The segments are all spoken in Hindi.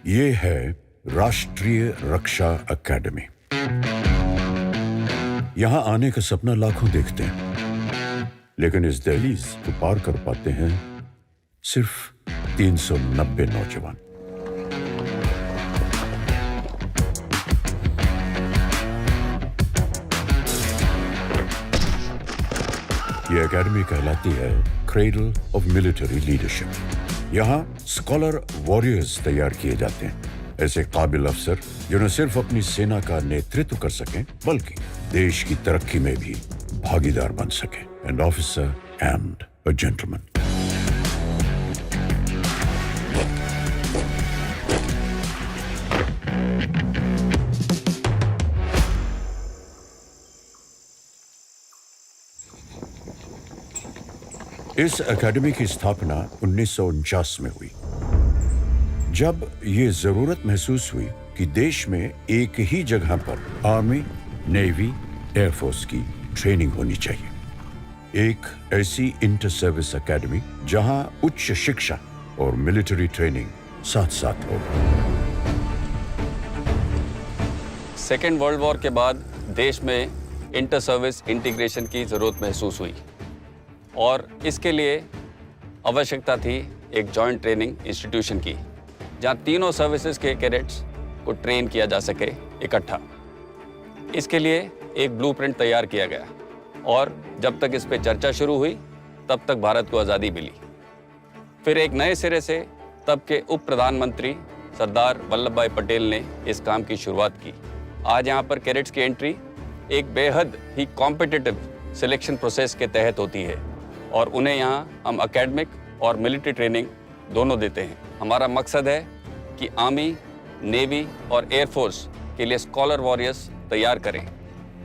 ये है राष्ट्रीय रक्षा अकेडमी। यहां आने का सपना लाखों देखते हैं, लेकिन इस दहलीज को पार कर पाते हैं सिर्फ 390 नौजवान। ये एकेडमी कहलाती है क्रेडल ऑफ मिलिट्री लीडरशिप। यहाँ स्कॉलर वॉरियर्स तैयार किए जाते हैं, ऐसे काबिल अफसर जो न सिर्फ अपनी सेना का नेतृत्व कर सकें बल्कि देश की तरक्की में भी भागीदार बन सकें। An officer and a gentleman. इस एकेडमी की स्थापना 1949 में हुई, जब ये जरूरत महसूस हुई कि देश में एक ही जगह पर आर्मी, नेवी, एयरफोर्स की ट्रेनिंग होनी चाहिए। एक ऐसी इंटर सर्विस एकेडमी जहां उच्च शिक्षा और मिलिट्री ट्रेनिंग साथ साथ हो। सेकेंड वर्ल्ड वॉर के बाद देश में इंटर सर्विस इंटीग्रेशन की ज़रूरत महसूस हुई और इसके लिए आवश्यकता थी एक जॉइंट ट्रेनिंग इंस्टीट्यूशन की, जहां तीनों सर्विसेज के कैडेट्स को ट्रेन किया जा सके इकट्ठा। इसके लिए एक ब्लूप्रिंट तैयार किया गया और जब तक इस पे चर्चा शुरू हुई तब तक भारत को आज़ादी मिली। फिर एक नए सिरे से तब के उप प्रधानमंत्री सरदार वल्लभ भाई पटेल ने इस काम की शुरुआत की। आज यहाँ पर कैडेट्स की एंट्री एक बेहद ही कॉम्पिटिटिव सिलेक्शन प्रोसेस के तहत होती है और उन्हें यहाँ हम एकेडमिक और मिलिट्री ट्रेनिंग दोनों देते हैं। हमारा मकसद है कि आर्मी, नेवी और एयरफोर्स के लिए स्कॉलर वॉरियर्स तैयार करें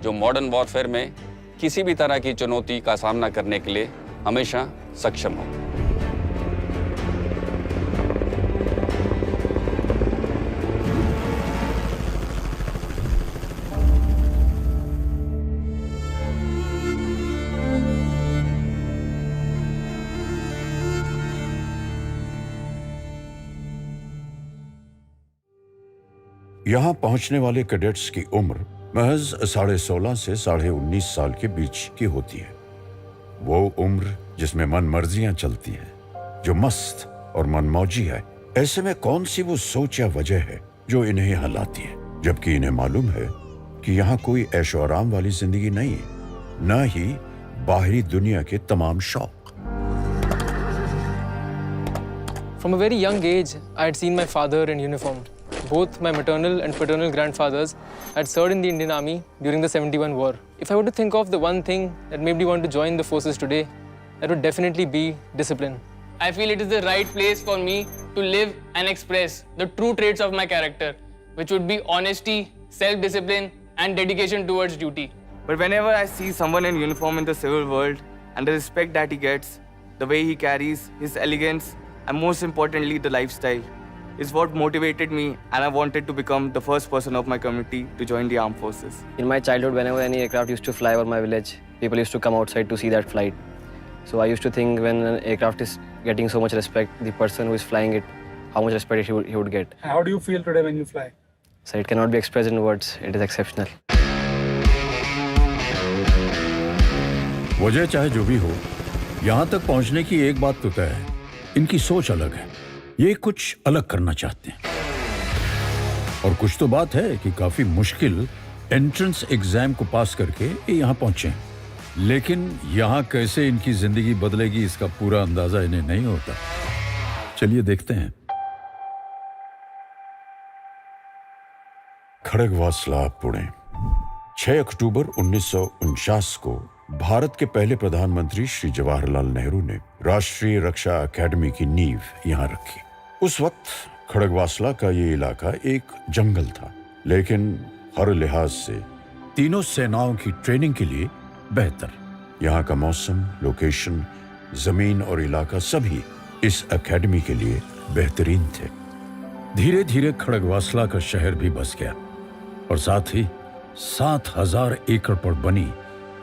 जो मॉडर्न वॉरफेयर में किसी भी तरह की चुनौती का सामना करने के लिए हमेशा सक्षम हो। यहां पहुंचने वाले कैडेट्स की उम्र महज 16.5 से 19.5 साल के बीच की होती है। वो उम्र जिसमें मन मर्जियां चलती हैं, जो मस्त और मनमौजी है। ऐसे में कौन सी वो सोच या वजह है जो इन्हें यहाँ लाती है, जबकि इन्हें मालूम है कि यहाँ कोई ऐशो आराम वाली जिंदगी नहीं है, न ही बाहरी दुनिया के तमाम शौक। From a very young age, I had seen my father in uniform. Both my maternal and paternal grandfathers had served in the Indian Army during the 71 war. If I were to think of the one thing that made me want to join the forces today, that would definitely be discipline. I feel it is the right place for me to live and express the true traits of my character, which would be honesty, self-discipline, and dedication towards duty. But whenever I see someone in uniform in the civil world and the respect that he gets, the way he carries, his elegance, and most importantly, the lifestyle, is what motivated me, and I wanted to become the first person of my community to join the armed forces. In my childhood, whenever any aircraft used to fly over my village, people used to come outside to see that flight. So I used to think when an aircraft is getting so much respect, the person who is flying it, how much respect he would get. How do you feel today when you fly? So it cannot be expressed in words. It is exceptional. वजह चाहे जो भी हो, यहाँ तक पहुँचने की एक बात तो तय है, इनकी सोच अलग है। ये कुछ अलग करना चाहते हैं और कुछ तो बात है कि काफी मुश्किल एंट्रेंस एग्जाम को पास करके ये यहाँ पहुंचे हैं। लेकिन यहाँ कैसे इनकी जिंदगी बदलेगी इसका पूरा अंदाजा इन्हें नहीं होता। चलिए देखते हैं। खड़गवासला, पुणे, 6 अक्टूबर 1949 को भारत के पहले प्रधानमंत्री श्री जवाहरलाल नेहरू ने राष्ट्रीय रक्षा अकेडमी की नींव यहाँ रखी। उस वक्त खड़गवासला का ये इलाका एक जंगल था, लेकिन हर लिहाज से तीनों सेनाओं की ट्रेनिंग के लिए बेहतर। यहाँ का मौसम, लोकेशन, जमीन और इलाका सभी इस एकेडमी के लिए बेहतरीन थे। धीरे धीरे खड़गवासला का शहर भी बस गया और साथ ही 7,000 एकड़ पर बनी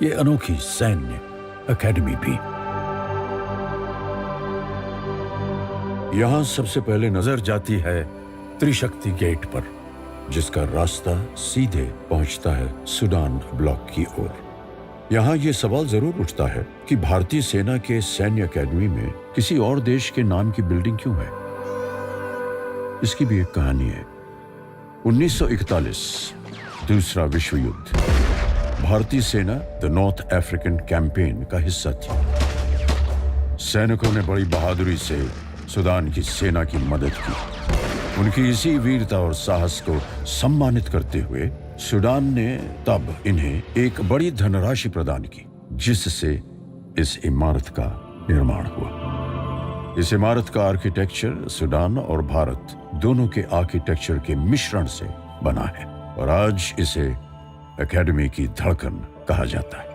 ये अनोखी सैन्य एकेडमी भी। यहाँ सबसे पहले नजर जाती है त्रिशक्ति गेट पर, जिसका रास्ता सीधे पहुंचता है सूडान ब्लॉक की ओर। यहाँ ये सवाल जरूर उठता है कि भारतीय सेना के सैन्य अकेडमी में किसी और देश के नाम की बिल्डिंग क्यों है? इसकी भी एक कहानी है। 1941 दूसरा विश्व युद्ध, भारतीय सेना द नॉर्थ अफ्रीकन कैंपेन का हिस्सा थी। सैनिकों ने बड़ी बहादुरी से सूडान की सेना की मदद की। उनकी इसी वीरता और साहस को सम्मानित करते हुए सूडान ने तब इन्हें एक बड़ी धनराशि प्रदान की, जिससे इस इमारत का निर्माण हुआ। इस इमारत का आर्किटेक्चर सूडान और भारत दोनों के आर्किटेक्चर के मिश्रण से बना है और आज इसे एकेडमी की धड़कन कहा जाता है।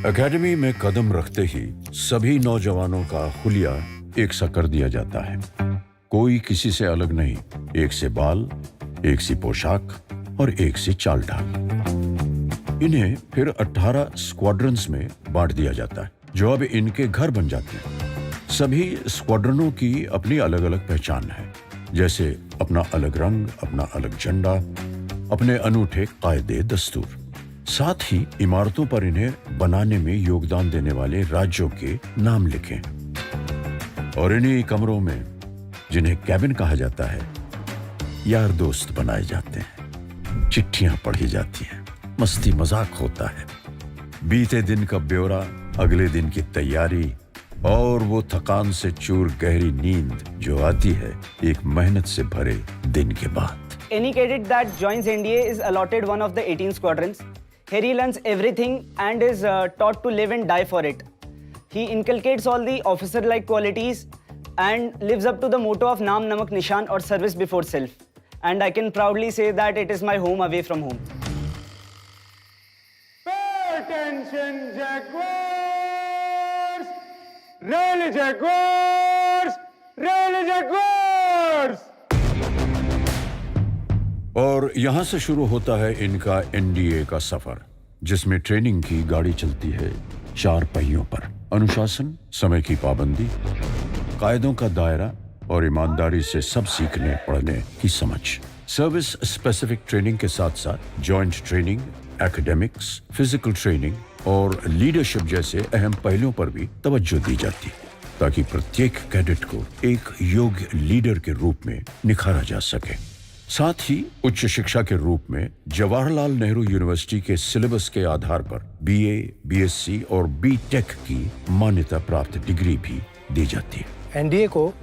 एकेडमी में कदम रखते ही सभी नौजवानों का हुलिया एक सा कर दिया जाता है। कोई किसी से अलग नहीं, एक से बाल, एक सी पोशाक और एक सी चाल ढाल। इन्हें फिर 18 स्क्वाड्रंस में बांट दिया जाता है, जो अब इनके घर बन जाते हैं। सभी स्क्वाड्रनों की अपनी अलग अलग पहचान है, जैसे अपना अलग रंग, अपना अलग झंडा, अपने अनूठे कायदे दस्तूर। साथ ही इमारतों पर इन्हें बनाने में योगदान देने वाले राज्यों के नाम लिखे और इन्हीं कमरों में, जिन्हें कैबिन कहा जाता है, यार दोस्त बनाए जाते हैं, चिट्ठियां पढ़ी जाती हैं, मस्ती मजाक होता है, बीते दिन का ब्यौरा, अगले दिन की तैयारी और वो थकान से चूर गहरी नींद जो आती है एक मेहनत से भरे दिन के बाद। Any cadet that joins NDA is allotted one of the 18 squadrons. Here he learns everything and is taught to live and die for it. He inculcates all the officer-like qualities and lives up to the motto of Naam Namak Nishan or service before self. And I can proudly say that it is my home away from home. Pay attention, Jaguars! Really, Jaguars! Really, Jaguars! और यहां से शुरू होता है इनका एनडीए का सफर, जिसमें ट्रेनिंग की गाड़ी चलती है 4 पहियों पर। अनुशासन, समय की पाबंदी, कायदों का दायरा और ईमानदारी से सब सीखने पढ़ने की समझ। सर्विस स्पेसिफिक ट्रेनिंग के साथ साथ joint training, academics, physical training और लीडरशिप जैसे अहम पहलुओं पर भी तवज्जो दी जाती है, ताकि प्रत्येक कैडेट को एक योग्य लीडर के रूप में निखारा जा सके। साथ ही उच्च शिक्षा के रूप में जवाहरलाल नेहरू यूनिवर्सिटी के सिलेबस के आधार पर बीए, बीएससी और बीटेक की मान्यता प्राप्त डिग्री भी दी जाती है। एनडीए को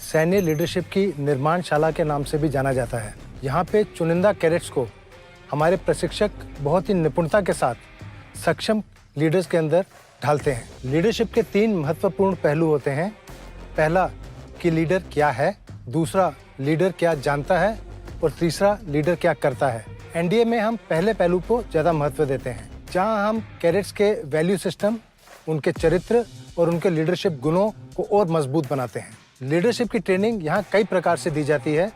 सैन्य लीडरशिप की निर्माणशाला के नाम से भी जाना जाता है। यहाँ पे चुनिंदा कैडेट्स को हमारे प्रशिक्षक बहुत ही निपुणता के साथ सक्षम लीडर्स के अंदर ढालते हैं। लीडरशिप के 3 महत्वपूर्ण पहलू होते हैं। पहला कि लीडर क्या है, दूसरा लीडर क्या जानता है और तीसरा लीडर क्या करता है। एनडीए में हम पहले पहलू को ज़्यादा महत्व देते हैं, जहां हम कैडेट्स के वैल्यू सिस्टम, उनके चरित्र और उनके लीडरशिप गुणों को और मजबूत बनाते हैं। लीडरशिप की ट्रेनिंग यहाँ कई प्रकार से दी जाती है,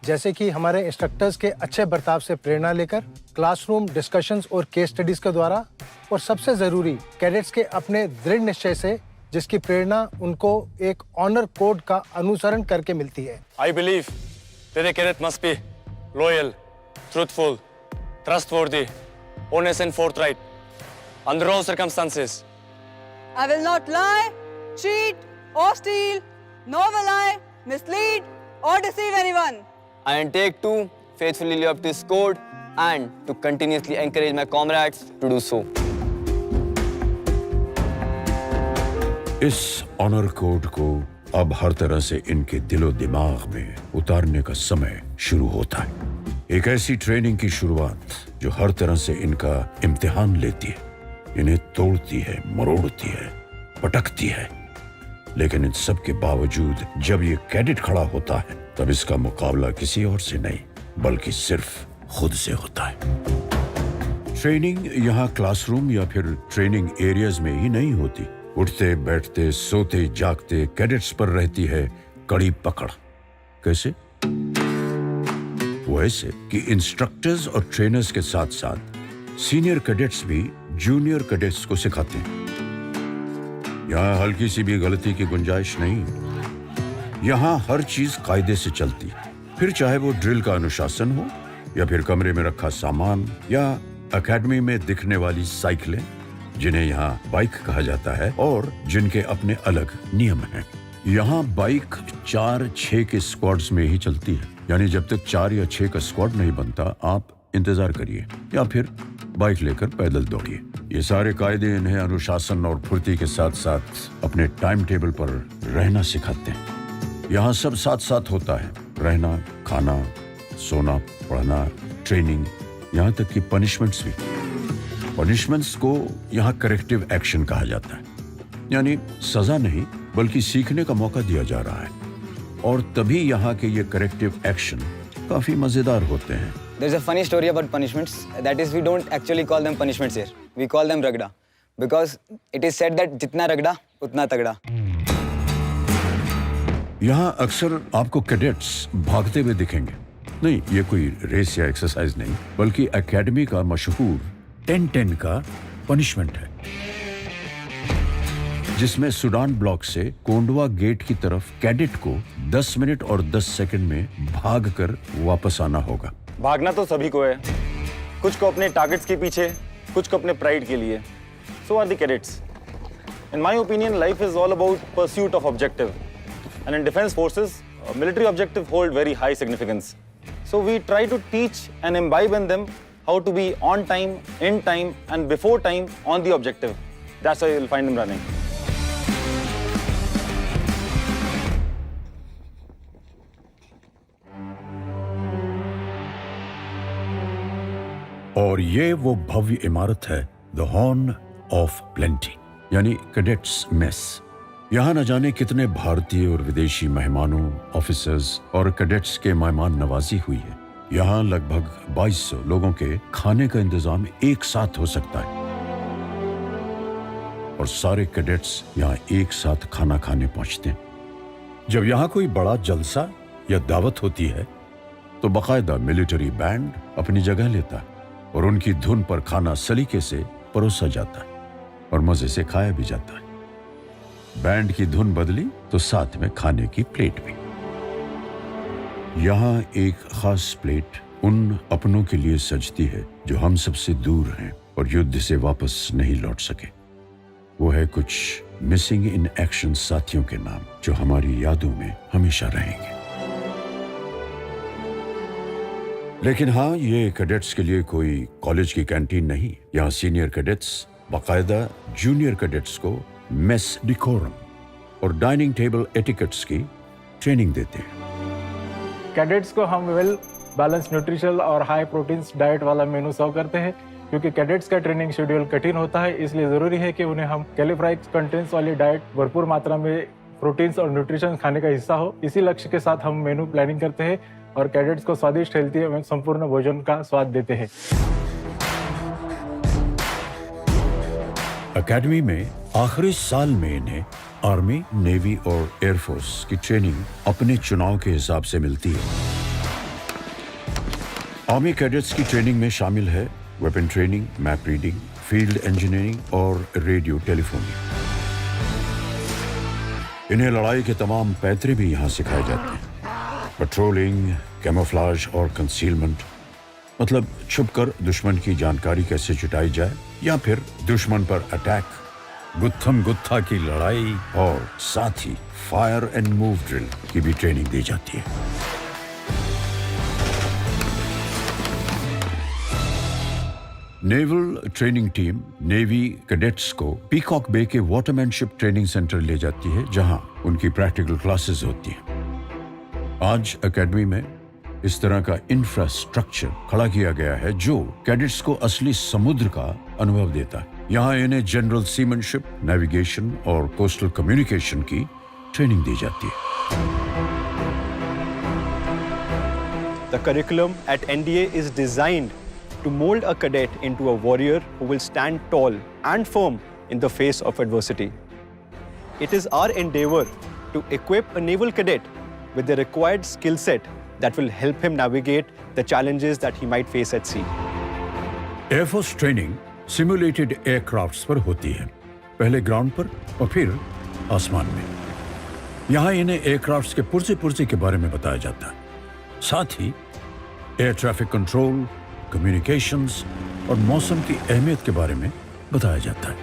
जैसे कि हमारे इंस्ट्रक्टर्स के अच्छे बर्ताव से प्रेरणा लेकर, क्लासरूम डिस्कशंस और केस स्टडीज के द्वारा, और सबसे ज़रूरी कैडेट्स के अपने दृढ़ निश्चय से, जिसकी प्रेरणा उनको एक ऑनर कोड का अनुसरण करके मिलती है। I believe that a cadet must be loyal, truthful, trustworthy, honest and forthright under all circumstances. I will not lie, cheat or steal, nor will I mislead or deceive anyone. I undertake to faithfully live up to this code and to continuously encourage my comrades to do so. इस ऑनर कोड को अब हर तरह से इनके दिलो दिमाग में उतारने का समय शुरू होता है। एक ऐसी ट्रेनिंग की शुरुआत जो हर तरह से इनका इम्तिहान लेती है, इन्हें तोड़ती है, मरोड़ती है, पटकती है। लेकिन इन सब के बावजूद जब ये कैडेट खड़ा होता है, तब इसका मुकाबला किसी और से नहीं, बल्कि सिर्फ खुद से होता है। ट्रेनिंग यहाँ क्लासरूम या फिर ट्रेनिंग एरियाज में ही नहीं होती। उठते बैठते सोते जागते कैडेट्स पर रहती है कड़ी पकड़। कैसे? वो ऐसे कि इंस्ट्रक्टर्स और ट्रेनर्स के साथ साथ सीनियर कैडेट्स भी जूनियर कैडेट्स को सिखाते हैं। यहाँ हल्की सी भी गलती की गुंजाइश नहीं। यहाँ हर चीज कायदे से चलती है, फिर चाहे वो ड्रिल का अनुशासन हो या फिर कमरे में रखा सामान या एकेडमी में दिखने वाली साइकिलें, जिन्हें यहाँ बाइक कहा जाता है और जिनके अपने अलग नियम हैं। यहाँ बाइक 4-6 के स्क्वाड्स में ही चलती है, यानी जब तक 4 या 6 का स्क्वाड नहीं बनता आप इंतजार करिए या फिर बाइक लेकर पैदल दौड़िए। ये सारे कायदे इन्हें अनुशासन और फुर्ती के साथ साथ अपने टाइम टेबल पर रहना सिखाते हैं। यहाँ सब साथ साथ होता है, रहना, खाना, सोना, पढ़ना, ट्रेनिंग, यहाँ तक कि पनिशमेंट्स भी। पनिशमेंट्स को यहाँ करेक्टिव एक्शन कहा जाता है, यानी सजा नहीं बल्कि सीखने का मौका दिया जा रहा है। और तभी यहाँ के ये करेक्टिव एक्शन काफी मजेदार होते हैं। There's a funny story about punishments. That is, we don't actually call them punishments here. We call them ragda, because it is said that जितना रगड़ा उतना तगड़ा। यहाँ अक्सर आपको कैडेट्स भागते हुए दिखेंगे। नहीं, ये कोई रेस या एक्सरसाइज नहीं, बल्कि एकेडमी का मशहूर 10-10 का पनिशमेंट है, जिसमें सुडान ब्लॉक से कोंडवा गेट की तरफ कैडेट को 10 मिनट और 10 सेकंड में भागकर वापस आना होगा। भागना तो सभी को है, कुछ को अपने टारगेट्स के पीछे, कुछ को अपने प्राइड के लिए। So are the cadets. In my opinion, life is all about pursuit of objective. And in defense forces, military objectives hold very high significance. So we try to teach and imbibe in them how to be on time, in time, and before time on the objective. That's why you'll find them running. और ये वो भव्य इमारत है, द हॉर्न ऑफ प्लेंटी, यानी कैडेट्स मेस। यहाँ न जाने कितने भारतीय और विदेशी मेहमानों, ऑफिसर्स और कैडेट्स के मेहमान नवाजी हुई है। यहाँ लगभग 2200 लोगों के खाने का इंतजाम एक साथ हो सकता है और सारे कैडेट्स यहाँ एक साथ खाना खाने पहुंचते हैं। जब यहाँ कोई बड़ा जलसा या दावत होती है तो बाकायदा मिलिट्री बैंड अपनी जगह लेता है और उनकी धुन पर खाना सलीके से परोसा जाता है और मजे से खाया भी जाता है। बैंड की धुन बदली तो साथ में खाने की प्लेट भी। यहाँ एक खास प्लेट उन अपनों के लिए सजती है जो हम सबसे दूर हैं और युद्ध से वापस नहीं लौट सके। वो है कुछ मिसिंग इन एक्शन साथियों के नाम जो हमारी यादों में हमेशा रहेंगे। लेकिन हाँ, ये कैडेट्स के लिए कोई कॉलेज की कैंटीन नहीं। यहाँ सीनियर कैडेट्स बाकायदा जूनियर कैडेट्स को मेस डिकोरम और डाइनिंग टेबल एटिकेट्स की ट्रेनिंग देते हैं। कैडेट्स को हम वेल बैलेंस न्यूट्रिशनल और हाई प्रोटीन्स डाइट वाला मेनू सर्व करते हैं। क्योंकि कैडेट्स का ट्रेनिंग शेड्यूल कठिन होता है, इसलिए ज़रूरी है कि उन्हें हम कैलिफ्राइड कंटेंट्स वाली डाइट, भरपूर मात्रा में प्रोटीन्स और न्यूट्रिशन खाने का हिस्सा हो। इसी लक्ष्य के साथ हम मेनू प्लानिंग करते हैं और कैडेट्स को स्वादिष्ट, हेल्थी एवं संपूर्ण भोजन का स्वाद देते हैं। एकेडमी में आखिरी साल में इन्हें आर्मी, नेवी और एयरफोर्स की ट्रेनिंग अपने चुनाव के हिसाब से मिलती है। आर्मी कैडेट्स की ट्रेनिंग में शामिल है weapon training, map reading, field engineering और रेडियो टेलीफोनी। इन्हें लड़ाई के तमाम पैतरे भी यहाँ सिखाए जाते हैं। पेट्रोलिंग, कैमोफ्लेज और कंसीलमेंट, मतलब छुपकर दुश्मन की जानकारी कैसे जुटाई जाए या फिर दुश्मन पर अटैक, गुत्थम गुत्था की लड़ाई और साथ ही फायर एंड मूव ड्रिल की भी ट्रेनिंग दी जाती है। Naval training team navy cadets को पीकॉक बे के वाटरमैनशिप ट्रेनिंग सेंटर ले जाती है, जहां उनकी प्रैक्टिकल क्लासेस होती हैं। आज एकेडमी में इस तरह का इंफ्रास्ट्रक्चर खड़ा किया गया है जो कैडेट्स को असली समुद्र का अनुभव देता है। यहाँ इन्हें जनरल सीमनशिप, नेविगेशन और कोस्टल कम्युनिकेशन की ट्रेनिंग दी जाती है। The curriculum at NDA is designed to mold a cadet into a warrior who will stand tall and firm in the face of adversity. It is our endeavor to equip a naval cadet with the required skill set that will help him navigate the challenges that he might face at sea. Air force training simulated aircrafts पर होती है, पहले ग्राउंड पर और फिर आसमान में। यहाँ इन्हें एयरक्राफ्ट्स के पुर्जे के बारे में बताया जाता है, साथ ही एयर ट्रैफिक कंट्रोल, कम्युनिकेशंस और मौसम की अहमियत के बारे में बताया जाता है।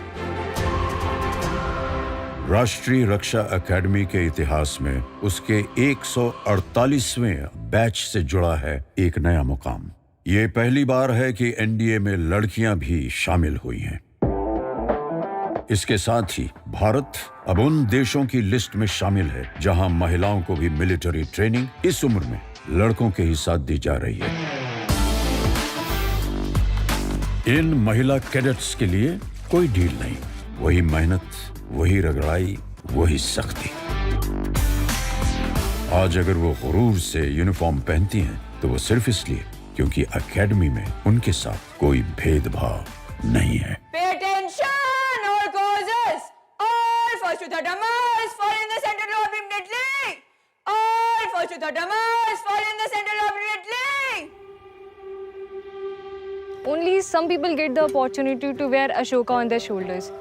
राष्ट्रीय रक्षा अकेडमी के इतिहास में उसके 148वें बैच से जुड़ा है एक नया मुकाम। ये पहली बार है कि एनडीए में लड़कियां भी शामिल हुई हैं। इसके साथ ही भारत अब उन देशों की लिस्ट में शामिल है जहां महिलाओं को भी मिलिट्री ट्रेनिंग इस उम्र में लड़कों के ही साथ दी जा रही है। इन महिला कैडेट्स के लिए कोई डील नहीं, वही मेहनत, वही रगड़ाई, वही सख्ती। आज अगर वो गुरूर से यूनिफॉर्म पहनती हैं तो वो सिर्फ इसलिए क्योंकि एकेडमी में उनके साथ कोई भेदभाव नहीं है। Pay attention, all causes. All first to the damas, fall in the center lobe immediately. All first to the damas, fall in the center lobe immediately. Only some people get the opportunity to wear Ashoka on their shoulders.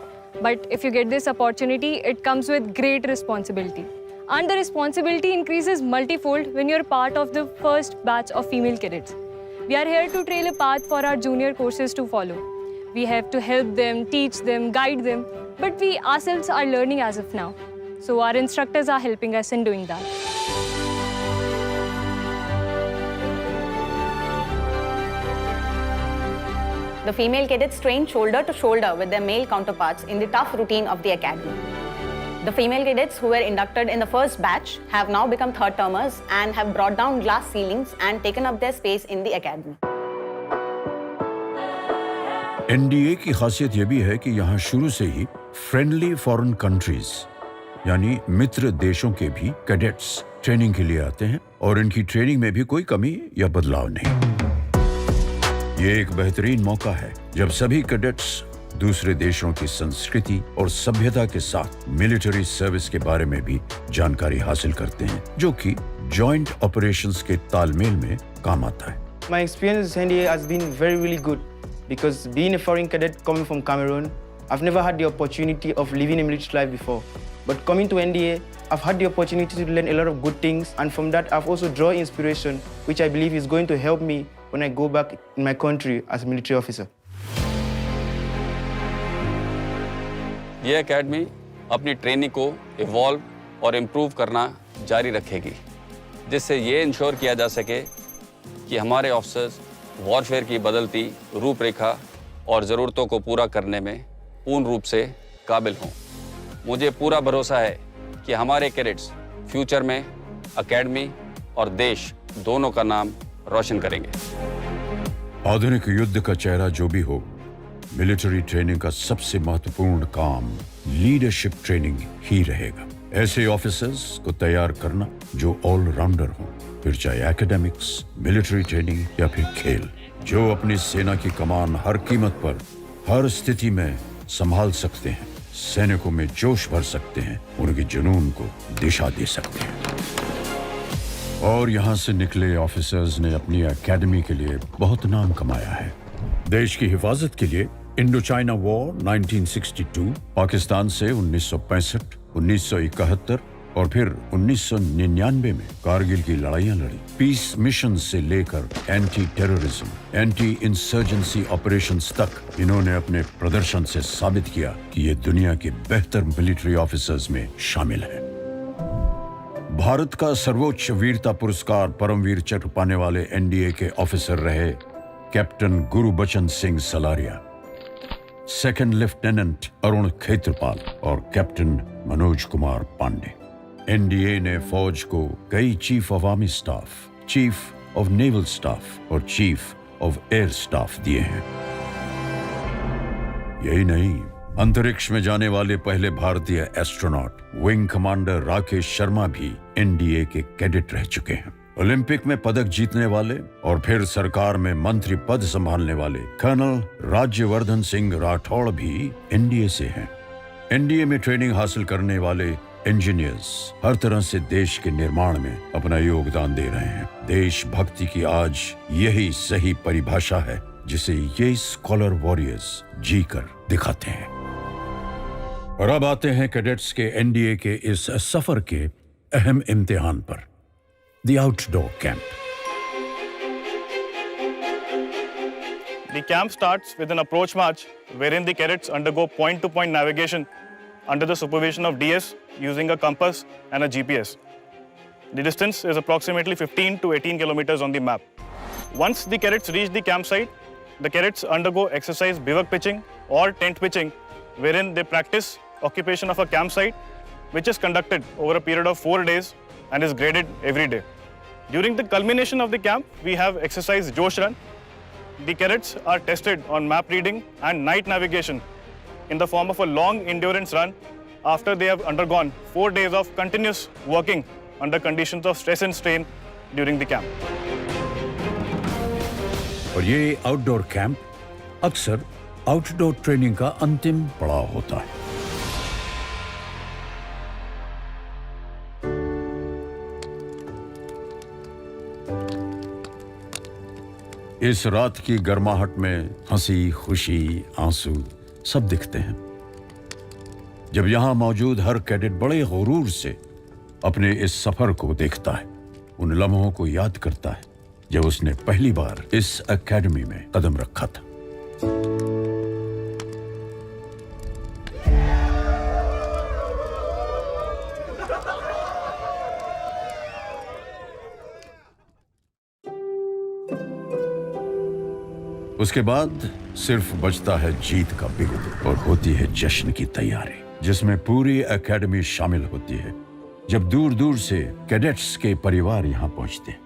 But if you get this opportunity, it comes with great responsibility. And the responsibility increases multifold when you're part of the first batch of female cadets. We are here to trail a path for our junior courses to follow. We have to help them, teach them, guide them, but we ourselves are learning as of now. So our instructors are helping us in doing that. The female cadets train shoulder to shoulder with their male counterparts in the tough routine of the academy. The female cadets who were inducted in the first batch have now become third-termers and have brought down glass ceilings and taken up their space in the academy. NDA की खासियत यह भी है कि यहाँ शुरू से ही फ्रेंडली फॉरेन कंट्रीज यानी मित्र देशों के भी कैडेट्स ट्रेनिंग के लिए आते हैं और इनकी ट्रेनिंग में भी कोई कमी या बदलाव नहीं। ये एक बेहतरीन मौका है जब सभी कैडेट्स दूसरे देशों की संस्कृति और सभ्यता के साथ मिलिट्री सर्विस के बारे में भी जानकारी हासिल करते हैं, जो कि जॉइंट ऑपरेशंस के तालमेल में काम आता है। My experience in NDA has been really good because being a foreign cadet coming from Cameroon, I've never had the opportunity of living a military life before. But coming to NDA, I've had the opportunity to learn a lot of good things, and from that I've also drawn inspiration, which I believe is going to help me when I go back in my country as a military officer. ये एकेडमी अपनी ट्रेनिंग को इवॉल्व और इम्प्रूव करना जारी रखेगी, जिससे ये इंश्योर किया जा सके कि हमारे ऑफिसर्स वॉरफेयर की बदलती रूपरेखा और ज़रूरतों को पूरा करने में पूर्ण रूप से काबिल हों। मुझे पूरा भरोसा है कि हमारे कैडेट्स फ्यूचर में एकेडमी और देश दोनों का नाम रोशन करेंगे। आधुनिक युद्ध का चेहरा जो भी हो, मिलिट्री ट्रेनिंग का सबसे महत्वपूर्ण काम लीडरशिप ट्रेनिंग ही रहेगा। ऐसे ऑफिसर्स को तैयार करना जो ऑलराउंडर हों, फिर चाहे एकेडमिक्स, मिलिट्री ट्रेनिंग या फिर खेल, जो अपनी सेना की कमान हर कीमत पर हर स्थिति में संभाल सकते हैं, सैनिकों में जोश भर सकते हैं, उनके जुनून को दिशा दे सकते हैं। और यहाँ से निकले ऑफिसर्स ने अपनी एकेडमी के लिए बहुत नाम कमाया है। देश की हिफाजत के लिए इंडो चाइना वॉर 1962, पाकिस्तान से 1965, 1971 और फिर 1999 में कारगिल की लड़ाइयाँ लड़ी। पीस मिशन से लेकर anti terrorism, anti insurgency operations तक इन्होंने अपने प्रदर्शन से साबित किया कि ये दुनिया के बेहतर मिलिट्री ऑफिसर्स में शामिल है। भारत का सर्वोच्च वीरता पुरस्कार परमवीर चक्र पाने वाले एनडीए के ऑफिसर रहे captain Gurbachan Singh Salaria, second lieutenant Arun Khetarpal और कैप्टन मनोज कुमार पांडे। एनडीए ने फौज को कई chief of army staff, chief of naval staff और चीफ ऑफ एयर स्टाफ दिए हैं। यही नहीं, अंतरिक्ष में जाने वाले पहले भारतीय astronaut wing commander Rakesh Sharma भी एनडीए के कैडेट रह चुके हैं। ओलंपिक में पदक जीतने वाले और फिर सरकार में मंत्री पद संभालने वाले कर्नल राज्यवर्धन सिंह राठौड़ भी एनडीए से हैं। एनडीए में ट्रेनिंग हासिल करने वाले इंजीनियर्स हर तरह से देश के निर्माण में अपना योगदान दे रहे हैं। देशभक्ति की आज यही सही परिभाषा है जिसे ये स्कॉलर वॉरियर्स जीकर दिखाते हैं। और अब आते हैं कैडेट्स के एनडीए के इस सफर के अहम इम्तिहान पर, the outdoor camp. The camp starts with an approach march wherein the cadets undergo point-to-point navigation under the supervision of DS using a compass and a GPS. The distance is approximately 15 to 18 kilometers on the map. Once the cadets reach the campsite, the cadets undergo exercise bivouac pitching or tent pitching, wherein they practice occupation of a campsite, which is conducted over a period of 4 days and is graded every day. During the culmination of the camp, we have exercise Josh Run. The cadets are tested on map reading and night navigation in the form of a long endurance run after they have undergone 4 days of continuous working under conditions of stress and strain during the camp. और ये आउटडोर कैंप अक्सर आउटडोर ट्रेनिंग का अंतिम पड़ाव होता है। इस रात की गर्माहट में हंसी, खुशी, आंसू सब दिखते हैं। जब यहां मौजूद हर कैडेट बड़े गुरूर से अपने इस सफर को देखता है, उन लम्हों को याद करता है जब उसने पहली बार इस एकेडमी में कदम रखा था। उसके बाद सिर्फ बचता है जीत का बिगुल और होती है जश्न की तैयारी, जिसमें पूरी एकेडमी शामिल होती है। जब दूर दूर से कैडेट्स के परिवार यहां पहुंचते हैं,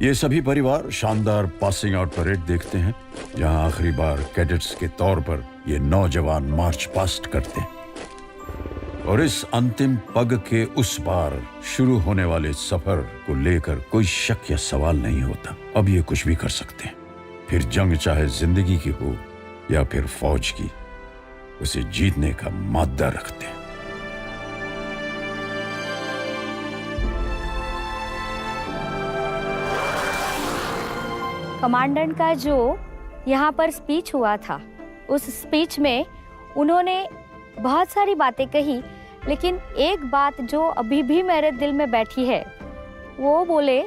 ये सभी परिवार शानदार पासिंग आउट परेड देखते हैं, जहां आखिरी बार कैडेट्स के तौर पर ये नौजवान मार्च पास्ट करते हैं। और इस अंतिम पग के उस पार शुरू होने वाले सफर को लेकर कोई शक या सवाल नहीं होता। अब ये कुछ भी कर सकते हैं। फिर जंग चाहे जिंदगी की हो या फिर फौज की, उसे जीतने का मादा रखते हैं। कमांडेंट का जो यहाँ पर स्पीच हुआ था, उस स्पीच में उन्होंने बहुत सारी बातें कही, लेकिन एक बात जो अभी भी मेरे दिल में बैठी है, वो बोले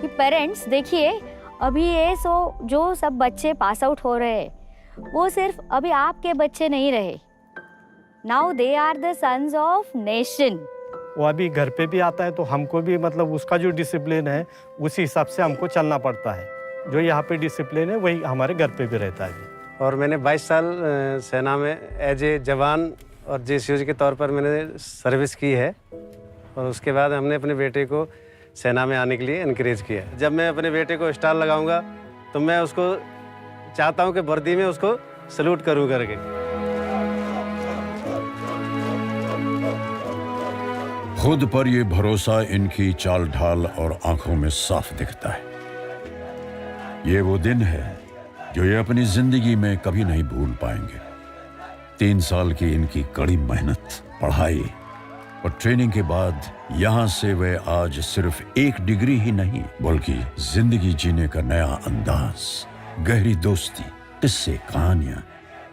कि पेरेंट्स देखिए, अभी ये जो सब बच्चे पास आउट हो रहे हैं, वो सिर्फ अभी आपके बच्चे नहीं रहे। Now they are the sons of nation. वो अभी घर पे भी आता है, तो हमको भी मतलब उसका जो डिसिप्लिन है उसी हिसाब से हमको चलना पड़ता है। जो यहाँ पे डिसिप्लिन है वही हमारे घर पे भी रहता है। और मैंने 22 साल सेना में एज ए जवान और जेसीओ के तौर पर मैंने सर्विस की है। और उसके बाद हमने अपने बेटे को सेना में आने के लिए इनकरेज किया। जब मैं अपने बेटे को स्टार लगाऊंगा तो मैं उसको चाहता हूं कि वर्दी में उसको सल्यूट करूं करके। खुद पर यह भरोसा इनकी चाल ढाल और आंखों में साफ दिखता है। ये वो दिन है जो ये अपनी जिंदगी में कभी नहीं भूल पाएंगे। 3 साल की इनकी कड़ी मेहनत, पढ़ाई और ट्रेनिंग के बाद यहां से वे आज सिर्फ एक डिग्री ही नहीं, बल्कि जिंदगी जीने का नया अंदाज, गहरी दोस्ती, किस्से, कहानियां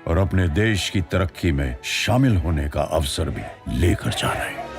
और अपने देश की तरक्की में शामिल होने का अवसर भी लेकर जा रहे हैं।